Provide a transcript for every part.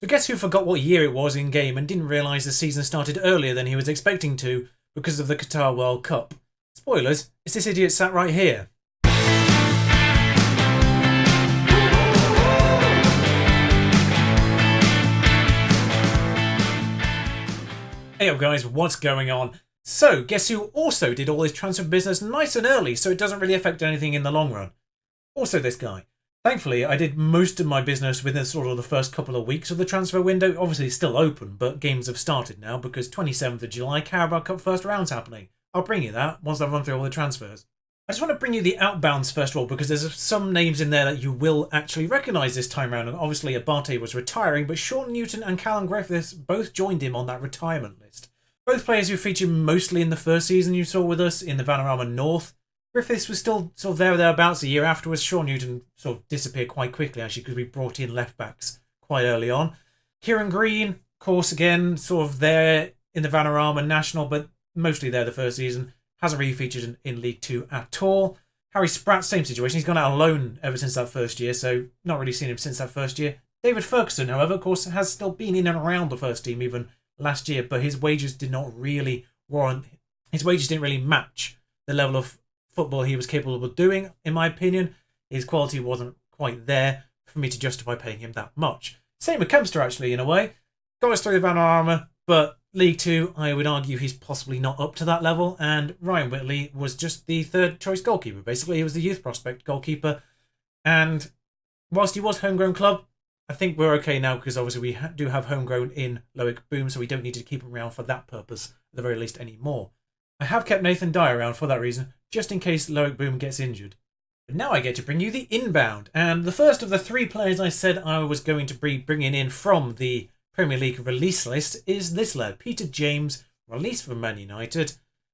So guess who forgot what year it was in game and didn't realise the season started earlier than he was expecting to because of the Qatar World Cup? Spoilers, it's this idiot sat right here. Hey up guys, what's going on? So, guess who also did all his transfer business nice and early so it doesn't really affect anything in the long run? Also this guy. Thankfully, I did most of my business within sort of the first couple of weeks of the transfer window. Obviously, it's still open, but games have started now because 27th of July, Carabao Cup first round's happening. I'll bring you that once I've run through all the transfers. I just want to bring you the outbounds first of all because there's some names in there that you will actually recognise this time round. And obviously, Abate was retiring, but Sean Newton and Callum Griffiths both joined him on that retirement list. Both players who featured mostly in the first season you saw with us in the Vanarama North. Griffiths was still sort of there or thereabouts a year afterwards. Sean Newton sort of disappeared quite quickly, actually, because we brought in left-backs quite early on. Kieran Green, of course, again, sort of there in the Vanarama National, but mostly there the first season. Hasn't really featured in League 2 at all. Harry Spratt, same situation. He's gone out on loan ever since that first year, so not really seen him since that first year. David Ferguson, however, of course, has still been in and around the first team even last year, but his wages did not really warrant... His wages didn't really match the level of football he was capable of doing, in my opinion. His quality wasn't quite there for me to justify paying him that much. Same with Kempster, actually, in a way. Got us through the Vanarama, but League 2, I would argue he's possibly not up to that level, and Ryan Whitley was just the third choice goalkeeper. Basically, he was the youth prospect goalkeeper, and whilst he was homegrown club, I think we're okay now because obviously we do have homegrown in Loic Boom, so we don't need to keep him around for that purpose, at the very least, anymore. I have kept Nathan Dyer around for that reason, just in case Loic Boom gets injured. But now I get to bring you the inbound, and the first of the three players I said I was going to be bringing in from the Premier League release list is this lad, Peter James, released from Man United.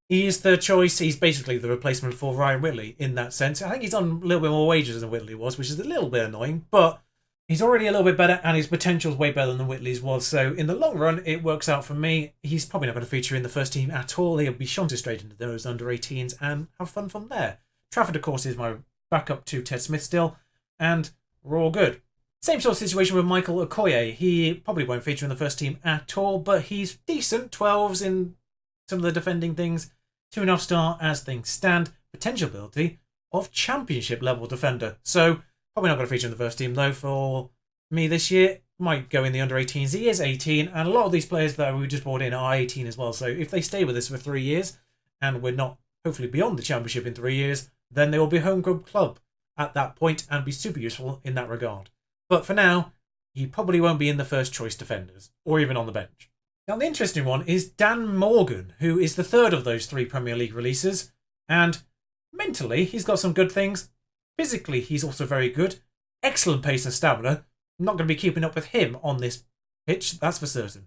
He is the choice, he's basically the replacement for Ryan Whitley in that sense. I think he's on a little bit more wages than Whitley was, which is a little bit annoying, but he's already a little bit better and his potential's way better than Whitley's was, so in the long run it works out for me. He's probably not going to feature in the first team at all. He'll be shunted straight into those under-18s and have fun from there. Trafford, of course, is my backup to Ted Smith still, and we're all good. Same sort of situation with Michael Okoye. He probably won't feature in the first team at all, but he's decent. 12s in some of the defending things. 2.5 star as things stand. Potential ability of championship level defender. So probably not going to feature in the first team though for me this year. Might go in the under 18s. He is 18, and a lot of these players that we just brought in are 18 as well. So if they stay with us for 3 years, and we're not hopefully beyond the championship in 3 years, then they will be a home club at that point and be super useful in that regard. But for now, he probably won't be in the first choice defenders, or even on the bench. Now the interesting one is Dan Morgan, who is the third of those 3 Premier League releases, and mentally he's got some good things. Physically he's also very good. Excellent pace and stamina. I'm not going to be keeping up with him on this pitch, that's for certain.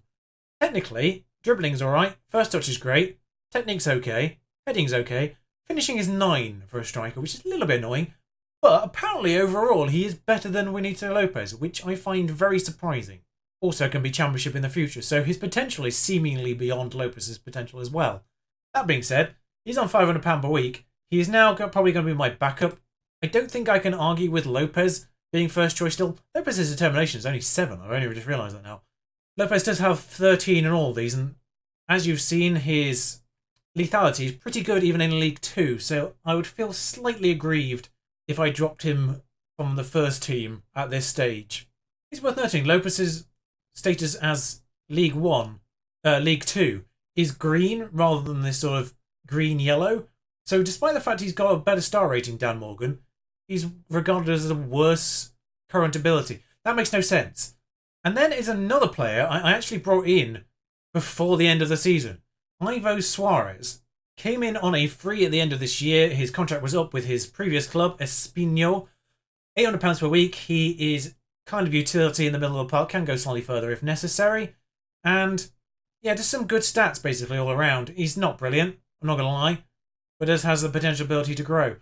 Technically, dribbling's alright, first touch is great, technique's okay, heading's okay, finishing is 9 for a striker, which is a little bit annoying. But apparently overall he is better than Juanito Lopez, which I find very surprising. Also can be championship in the future, so his potential is seemingly beyond Lopez's potential as well. That being said, he's on £500 per week. He is now probably going to be my backup. I don't think I can argue with Lopez being first choice still. Lopez's determination is only 7, I've only just realised that now. Lopez does have 13 in all of these, and as you've seen, his lethality is pretty good even in League 2, so I would feel slightly aggrieved if I dropped him from the first team at this stage. It's worth noting Lopez's status as League 2 is green rather than this sort of green-yellow. So despite the fact he's got a better star rating, Dan Morgan, he's regarded as a worse current ability. That makes no sense. And then is another player I actually brought in before the end of the season. Ivo Suarez came in on a free at the end of this year. His contract was up with his previous club, Espinho. £800 per week. He is kind of utility in the middle of the park. Can go slightly further if necessary. And yeah, just some good stats basically all around. He's not brilliant, I'm not going to lie, but does has the potential ability to grow.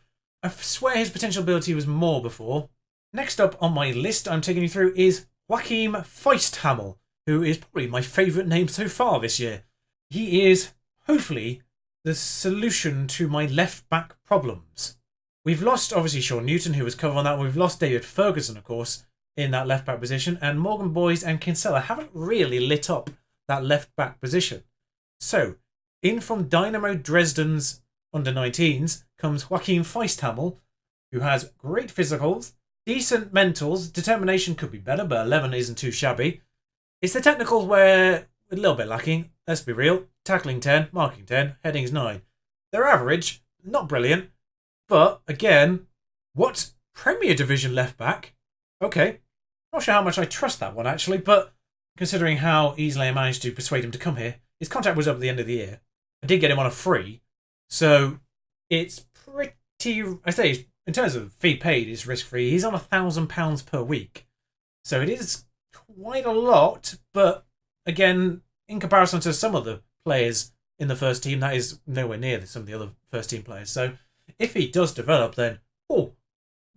I swear his potential ability was more before. Next up on my list I'm taking you through is Joachim Feisthamel, who is probably my favourite name so far this year. He is, hopefully, the solution to my left-back problems. We've lost, obviously, Sean Newton, who was covered on that. We've lost David Ferguson, of course. in that left back position, and Morgan Boys and Kinsella haven't really lit up that left back position. So, in from Dynamo Dresden's under-19s comes Joachim Feisthamel, who has great physicals, decent mentals, determination could be better, but 11 isn't too shabby. It's the technicals where a little bit lacking, let's be real. Tackling 10, marking 10, headings 9. They're average, not brilliant, but again, what Premier Division left back? Okay, not sure how much I trust that one actually, but considering how easily I managed to persuade him to come here, his contract was up at the end of the year. I did get him on a free, so it's pretty, I say, in terms of fee paid, it's risk-free. He's on £1,000 per week, so it is quite a lot, but again, in comparison to some of the players in the first team, that is nowhere near some of the other first team players. So if he does develop, then, oh,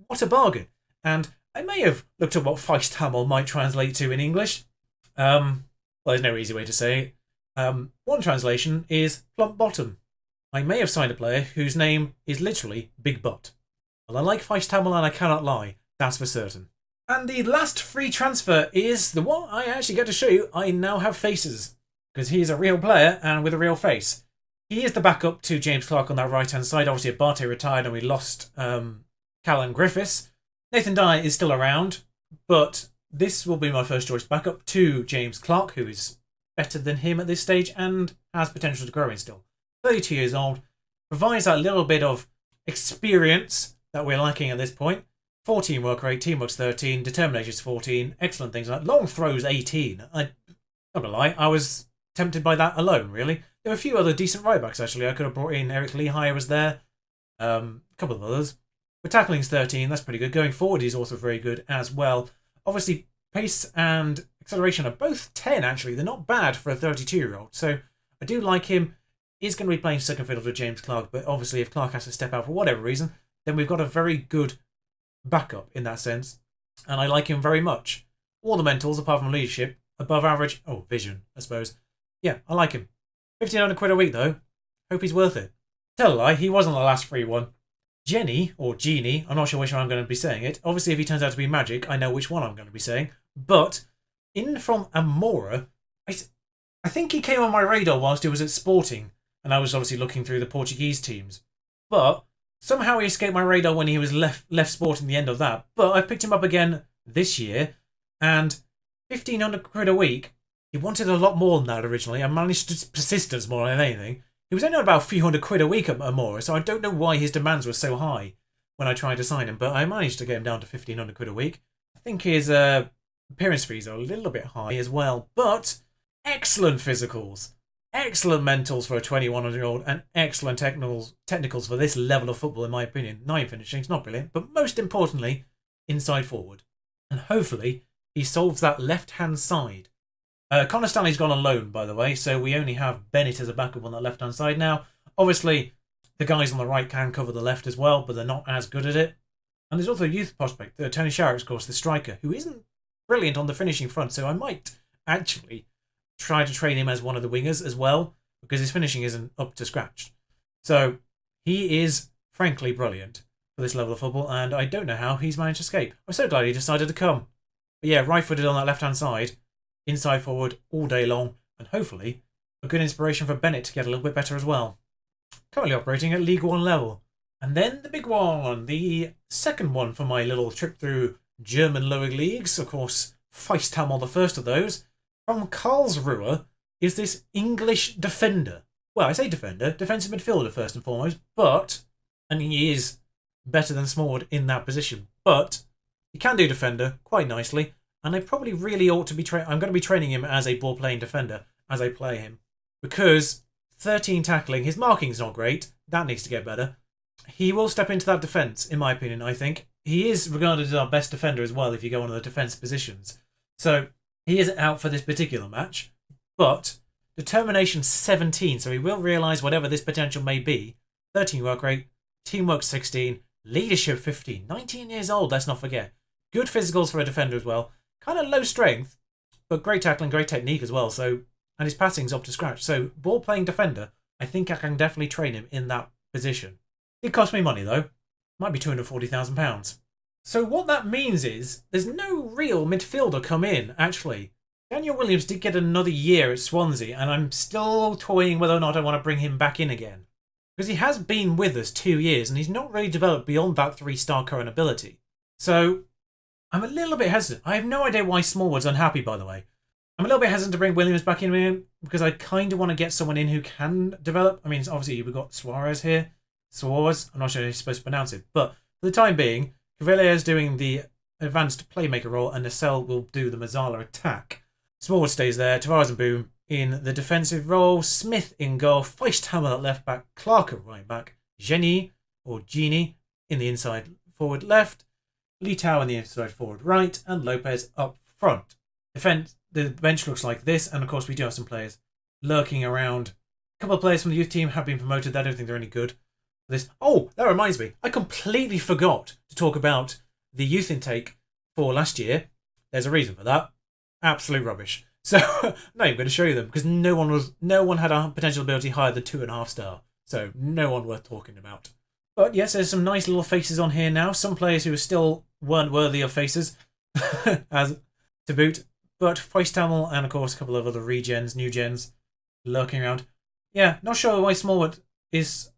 what a bargain. And I may have looked at what Feisthamel might translate to in English. Well, there's no easy way to say it. One translation is plump bottom. I may have signed a player whose name is literally Big Butt. Well, I like Feisthamel and I cannot lie, that's for certain. And the last free transfer is the one I actually get to show you. I now have faces, because he's a real player and with a real face. He is the backup to James Clark on that right-hand side. Obviously, Abate retired and we lost Callum Griffiths. Nathan Dyer is still around, but this will be my first choice backup to James Clark, who is better than him at this stage and has potential to grow in still. 32 years old, provides that little bit of experience that we're lacking at this point. 14 work rate, teamwork's 13, determination's 14, excellent things like that. Long throws 18. I'm not gonna lie, I was tempted by that alone, really. There were a few other decent right backs actually. I could have brought in Eric Lehigh was there, a couple of others. But tackling's 13, that's pretty good. Going forward, he's also very good as well. Obviously, pace and acceleration are both 10 actually. They're not bad for a 32-year-old. So I do like him. He's going to be playing second fiddle to James Clark, but obviously if Clark has to step out for whatever reason, then we've got a very good backup in that sense. And I like him very much. All the mentals, apart from leadership, above average. Oh, vision, I suppose. Yeah, I like him. £1,500 a week though. Hope he's worth it. Tell a lie, he wasn't the last free one. Jenny, or Genie, I'm not sure which one I'm going to be saying it. Obviously, if he turns out to be Magic, I know which one I'm going to be saying. But, in from Amora, I think he came on my radar whilst he was at Sporting, and I was obviously looking through the Portuguese teams. But, somehow he escaped my radar when he was left Sporting the end of that. But I picked him up again this year, and £1,500 a week, he wanted a lot more than that originally. I managed to persistence more than anything. He was only on about £300 a week at Amora, so I don't know why his demands were so high when I tried to sign him, but I managed to get him down to £1,500 a week. I think his appearance fees are a little bit high as well, but excellent physicals, excellent mentals for a 21-year-old, and excellent technicals for this level of football, in my opinion. 9 finishings, not brilliant, but most importantly, inside forward. And hopefully, he solves that left-hand side. Connor Stanley's gone on loan, by the way, so we only have Bennett as a backup on that left-hand side now. Obviously, the guys on the right can cover the left as well, but they're not as good at it. And there's also a youth prospect, Tony Sharrock, of course, the striker, who isn't brilliant on the finishing front, so I might actually try to train him as one of the wingers as well, because his finishing isn't up to scratch. So, he is, frankly, brilliant for this level of football, and I don't know how he's managed to escape. I'm so glad he decided to come. But yeah, right-footed on that left-hand side, inside forward all day long, and hopefully a good inspiration for Bennett to get a little bit better as well. Currently operating at League 1 level. And then the big one, the second one for my little trip through German lower leagues, of course, Feisthamel, the first of those, from Karlsruhe, is this English defender. Well, I say defender, defensive midfielder first and foremost, but, and he is better than Smallwood in that position, but he can do defender quite nicely. And I probably really ought to be I'm going to be training him as a ball-playing defender as I play him. Because 13 tackling, his marking's not great. That needs to get better. He will step into that defence, in my opinion, I think. He is regarded as our best defender as well if you go on the defence positions. So, he isn't out for this particular match. But, determination 17, so he will realise whatever this potential may be. 13 work rate, teamwork 16, leadership 15. 19 years old, let's not forget. Good physicals for a defender as well. Kind of low strength, but great tackling, great technique as well. So, and his passing's up to scratch. So, ball-playing defender, I think I can definitely train him in that position. It cost me money though. Might be £240,000. So what that means is there's no real midfielder come in, actually. Daniel Williams did get another year at Swansea, and I'm still toying whether or not I want to bring him back in again. Because he has been with us 2 years, and he's not really developed beyond that 3-star current ability. So I'm a little bit hesitant. I have no idea why Smallwood's unhappy, by the way. I'm a little bit hesitant to bring Williams back in because I kind of want to get someone in who can develop. I mean, obviously we've got Suarez here. Suarez, I'm not sure how you're supposed to pronounce it. But for the time being, Cavalier is doing the advanced playmaker role, and Nacelle will do the Mazzala attack. Smallwood stays there. Tavares and Boom in the defensive role. Smith in goal. Feisthammer at left back. Clark at right back. Genie in the inside forward left. Litau in the inside forward right. And Lopez up front. The bench looks like this. And of course, we do have some players lurking around. A couple of players from the youth team have been promoted. I don't think they're any good. Oh, that reminds me. I completely forgot to talk about the youth intake for last year. There's a reason for that. Absolute rubbish. So I'm not even going to show you them because no one had a potential ability higher than 2.5 star. So no one worth talking about. But yes, there's some nice little faces on here now. Some players who still weren't worthy of faces, as to boot. But Feisthammer and of course a couple of other new gens lurking around. Yeah, not sure why Smallwood is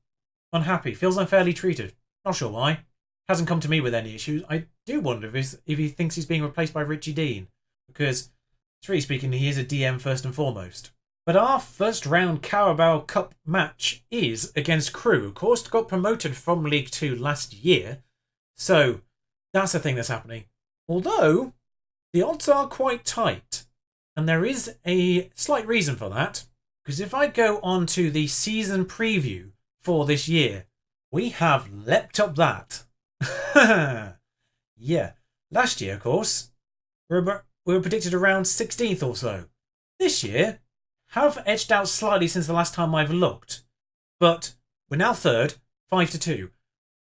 unhappy. Feels unfairly treated. Not sure why. Hasn't come to me with any issues. I do wonder if he thinks he's being replaced by Richie Dean. Because, truly speaking, he is a DM first and foremost. But our first round Carabao Cup match is against Crewe. Of course, got promoted from League 2 last year. So, that's the thing that's happening. Although, the odds are quite tight. And there is a slight reason for that. Because if I go on to the season preview for this year, we have leapt up that. Yeah. Last year, of course, we were predicted around 16th or so. This year, have edged out slightly since the last time I've looked. But we're now third, 5-2.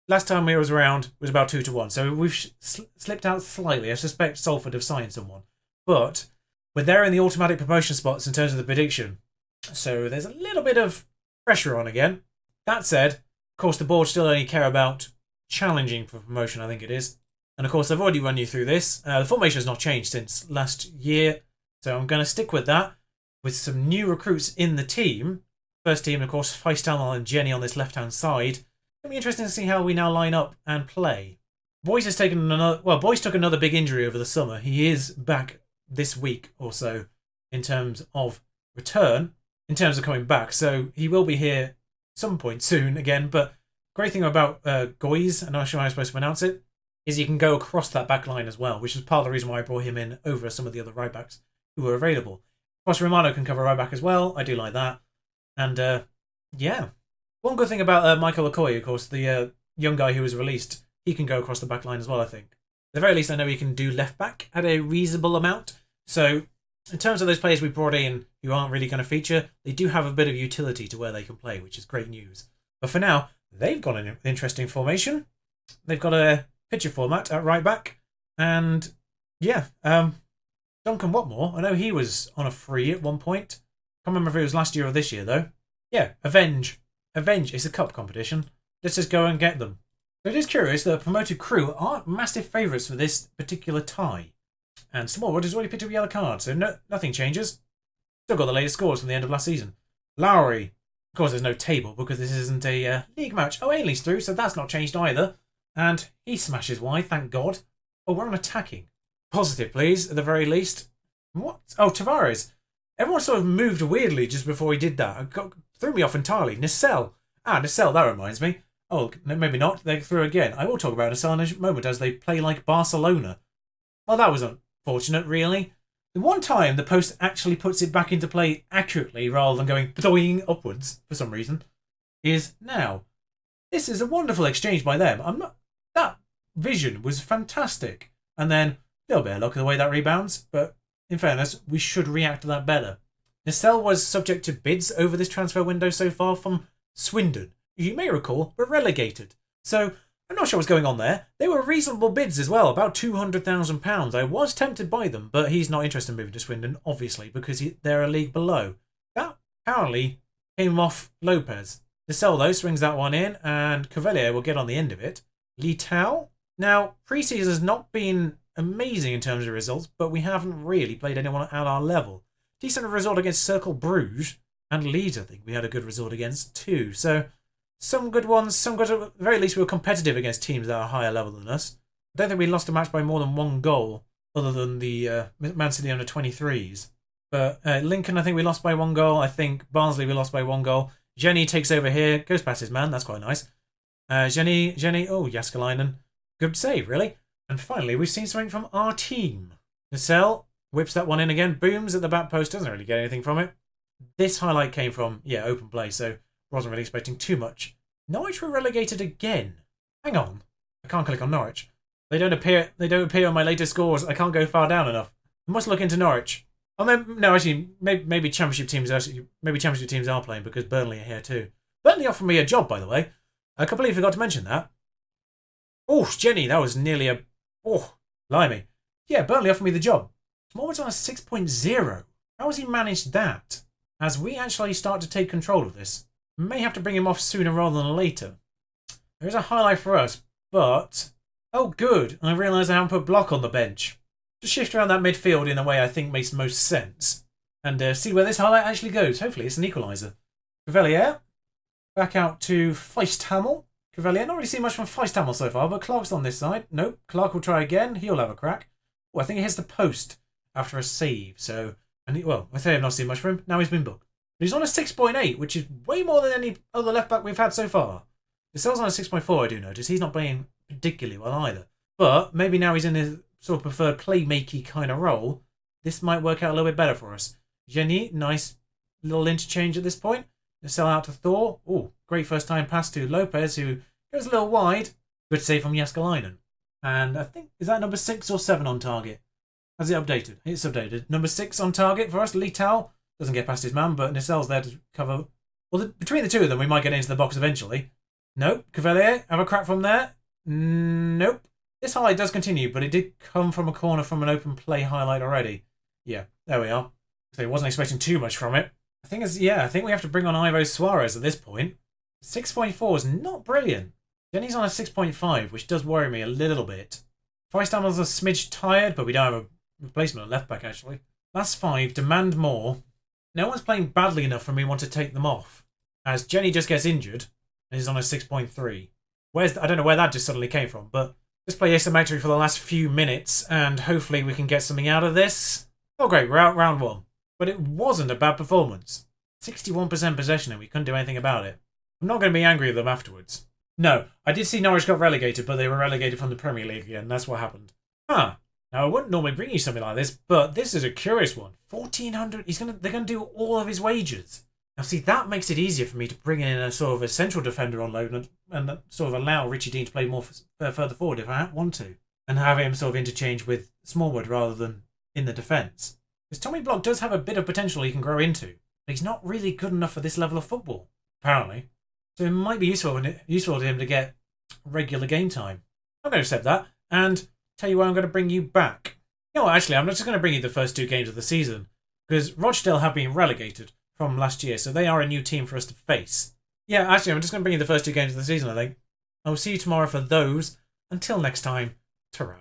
Last time we was around was about 2-1. So we've slipped out slightly. I suspect Salford have signed someone. But we're there in the automatic promotion spots in terms of the prediction. So there's a little bit of pressure on again. That said, of course, the board still only care about challenging for promotion, I think it is. And of course, I've already run you through this. The formation has not changed since last year. So I'm going to stick with that. With some new recruits in the team. First team, of course, Feisthammer and Jenny on this left-hand side. It'll be interesting to see how we now line up and play. Boyce took another big injury over the summer. He is back this week or so in terms of return, in terms of coming back. So he will be here some point soon again. But great thing about Goyes, I'm not sure how I'm supposed to pronounce it, is he can go across that back line as well, which is part of the reason why I brought him in over some of the other right backs who were available. Of course, Romano can cover right back as well. I do like that. And yeah. One good thing about Michael Okoye, of course, the young guy who was released, he can go across the back line as well, I think. At the very least, I know he can do left back at a reasonable amount. So in terms of those players we brought in who aren't really going to feature, they do have a bit of utility to where they can play, which is great news. But for now, they've got an interesting formation. They've got a picture format at right back. And yeah, Duncan Watmore, I know he was on a free at one point. Can't remember if it was last year or this year, though. Yeah, Avenge. It's a cup competition. Let's just go and get them. But it is curious that promoted Crewe aren't massive favourites for this particular tie. And Smallwood has already picked up a yellow card, so nothing changes. Still got the latest scores from the end of last season. Lowry. Of course, there's no table because this isn't a league match. Oh, Ainley's through, so that's not changed either. And he smashes wide, thank God. Oh, we're on attacking. Positive, please, at the very least. What? Oh, Tavares. Everyone sort of moved weirdly just before he did that. It threw me off entirely. Nacelle. Nacelle, that reminds me. Oh, maybe not. They threw again. I will talk about Nacelle in a moment as they play like Barcelona. Well, that was unfortunate, really. The one time the post actually puts it back into play accurately rather than going doing upwards for some reason is now. This is a wonderful exchange by them. That vision was fantastic. And then a little bit of luck in the way that rebounds, but in fairness, we should react to that better. Nacelle was subject to bids over this transfer window so far from Swindon. You may recall, were relegated. So I'm not sure what's going on there. They were reasonable bids as well, about £200,000. I was tempted by them, but he's not interested in moving to Swindon, obviously, because they're a league below. That apparently came off Lopez. Nacelle, though, swings that one in, and Cavalier will get on the end of it. Litau Now, pre-season has not been amazing in terms of results, but we haven't really played anyone at our level. Decent result against Cercle Bruges and Leeds, I think we had a good result against too. So some good ones, some good. At the very least, we were competitive against teams that are higher level than us. I don't think we lost a match by more than 1 goal, other than the Man City under 23s. But Lincoln, I think we lost by 1 goal. I think Barnsley we lost by 1 goal. Jenny takes over here, goes past his man. That's quite nice. Jenny. Oh, Jaskalainen. Good save, really. And finally, we've seen something from our team. Nacelle whips that one in again. Booms at the back post. Doesn't really get anything from it. This highlight came from, open play, so wasn't really expecting too much. Norwich were relegated again. Hang on. I can't click on Norwich. They don't appear on my latest scores. I can't go far down enough. I must look into Norwich. Oh, no, actually, maybe championship teams are playing because Burnley are here too. Burnley offered me a job, by the way. I completely forgot to mention that. Oh, Jenny, that was nearly a... Oh, blimey. Yeah, Burnley offered me the job. Smallwood's on a 6.0. How has he managed that? As we actually start to take control of this, may have to bring him off sooner rather than later. There is a highlight for us, but... Oh, good. I realised I haven't put Block on the bench. Just shift around that midfield in a way I think makes most sense. And see where this highlight actually goes. Hopefully it's an equaliser. Cavalier. Back out to Feisthamel. Cavalier. Not really seen much from Feisthamel so far, but Clark's on this side. Nope. Clark will try again. He'll have a crack. Oh, I think he hits the post after a save. So, I say I've not seen much from him. Now he's been booked. But he's on a 6.8, which is way more than any other left back we've had so far. Gisele's on a 6.4, I do notice. He's not playing particularly well either. But maybe now he's in his sort of preferred playmaky kind of role. This might work out a little bit better for us. Jenny, nice little interchange at this point. Sell out to Thor. Oh, great first time pass to Lopez, who goes a little wide. Good save from Jaskalainen. And I think, is that number 6 or 7 on target? Has it updated? It's updated. Number 6 on target for us. Lital doesn't get past his man, but Nicelle's there to cover. Well, between the two of them, we might get into the box eventually. Nope. Cavalier, have a crack from there. Nope. This highlight does continue, but it did come from a corner from an open play highlight already. Yeah, there we are. So I wasn't expecting too much from it. I think we have to bring on Ivo Suarez at this point. 6.4 is not brilliant. Jenny's on a 6.5, which does worry me a little bit. Feisthamel's a smidge tired, but we don't have a replacement at left back, actually. Last 5, demand more. No one's playing badly enough for me to want to take them off, as Jenny just gets injured and is on a 6.3. I don't know where that just suddenly came from, but just play asymmetry for the last few minutes, and hopefully we can get something out of this. Oh great, we're out round 1. But it wasn't a bad performance. 61% possession and we couldn't do anything about it. I'm not going to be angry at them afterwards. No, I did see Norwich got relegated, but they were relegated from the Premier League again. That's what happened. Now, I wouldn't normally bring you something like this, but this is a curious one. 1,400. They're going to do all of his wages. Now, see, that makes it easier for me to bring in a sort of a central defender on loan and sort of allow Richie Dean to play more further forward if I want to, and have him sort of interchange with Smallwood rather than in the defence. Because Tommy Block does have a bit of potential he can grow into, but he's not really good enough for this level of football, apparently. So it might be useful to him to get regular game time. I'm going to accept that and tell you why I'm going to bring you back. No, actually, I'm not just going to bring you the first 2 games of the season, because Rochdale have been relegated from last year, so they are a new team for us to face. Yeah, actually, I'm just going to bring you the first 2 games of the season, I think. I will see you tomorrow for those. Until next time, ta-ra.